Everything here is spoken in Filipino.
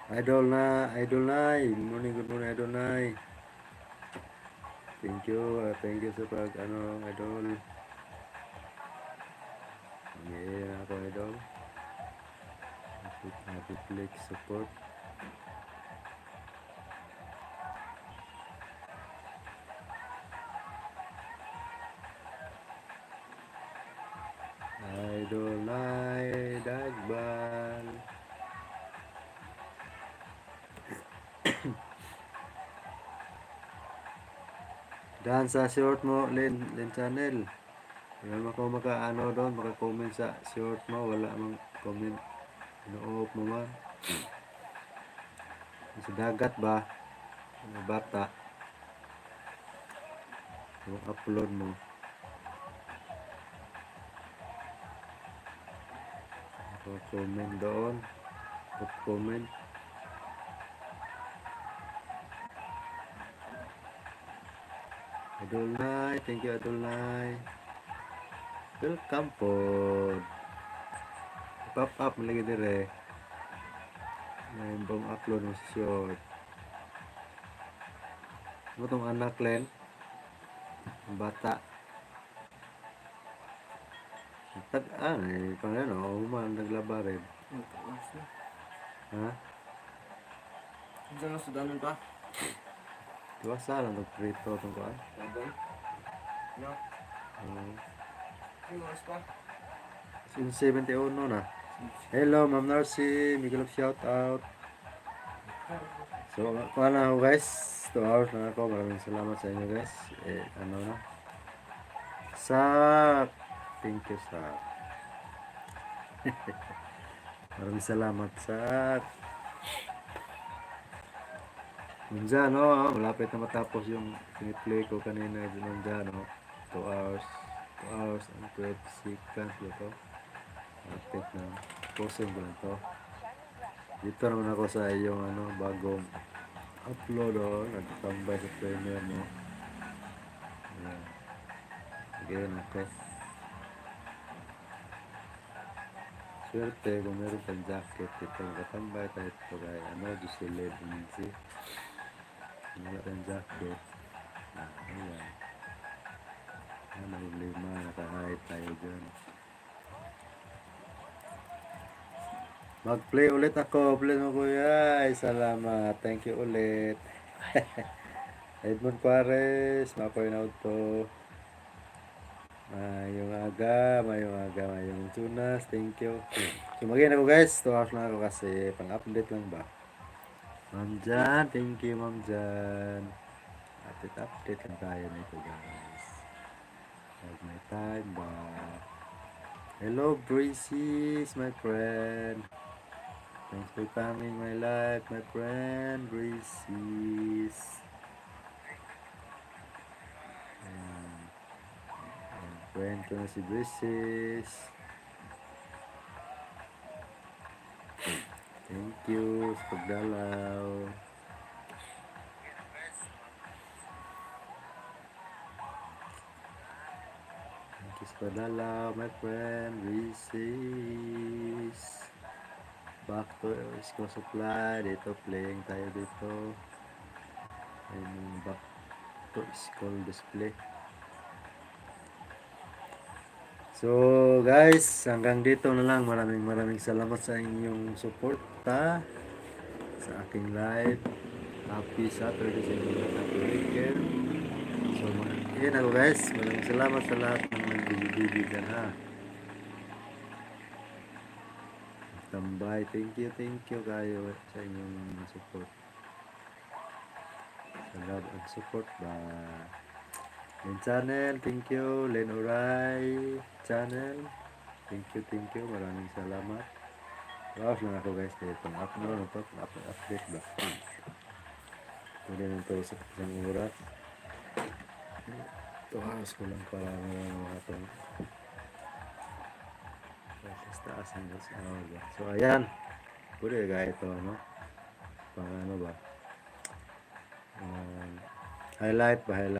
Idol Nai. Good morning, Idol Nai. Thank you sa pag, Idol. Yeah, ako, Idol. Happy click support. Idol Nai, Dagbal. Dan sa short mo, Len Channel. Wala ko doon, maka-comment sa short mo, wala mang comment. Ino-off mo man. Sa dagat ba? Mga bata. Yung upload mo. Comment doon. Off comment. Idol Nai, thank you Idol Nai. Welcome po. Pop up lagi dire. Ngayon bang upload mo sa short. Ano tong anak Len? Ang bata. Pang man naglaba rin. Ha? Diyan na sudanan pa. Tuwasa lang prito tong kuan. No. Ano oras pa? 71 na. Hello, Ma'am Narcy. Miguel shout out. So, kuha na ako guys. 2 hours na ako. Maraming salamat sa inyo guys. Sak. Thank you, Sak. Maraming salamat, Sak. Nandiyan, no? Malapit na matapos yung piniplay ko kanina. Nandiyan, no? 2 hours. 2 hours and 12 seconds. Ito. Malapit na. Posing ko na ito. Dito naman ako sa iyong bagong upload, oh. Nagtambay sa premiere mo. Ayan. Again, okay. Swerte kung meron kang jacket ito. Nakatambay tayo ito kay Giselle Lindsay. Wala kang jacket. Ayan. Problema. Naka-hide tayo dyan. Mag-play ulit ako. Play mo kuya. Ay, salamat. Thank you ulit. Edmond Juarez. Mapoy na to. Mayong tunas. Thank you. So, mag-in ako guys. 2 hours na ako kasi pang-update lang ba. Ma'am Jan. Thank you, Ma'am Jan. Update lang tayo nito guys. Have my time ba. Hello, Braces, my friend. Thanks for coming my life, my friend, Braces. Friend ko na si Braces. Thank you sa pagdalaw. Thank you sa pagdalaw, my friend, Braces. Back to school supply. Dito, playing tayo dito. Ayun, back to school display. So guys, hanggang dito na lang. Maraming salamat sa inyong suporta sa aking live. Happy Saturday sa inyo. Happy weekend. So yun ako guys. Maraming salamat sa lahat ng nagbibigay dyan ha. Tambay. Thank you kayo sa inyong support. Sa love and support ba. Len Channel, thank you. Len Oray Channel, thank you. Maraming salamat. Tapos lang ako guys. Kaya itong upload ito. Update ba. Pwede nang ito sa isang oras. 2 hours ko lang para mga itong taas hanggang sa hour ba. So ayan. Pwede gaya ito pang ba. Highlight ba.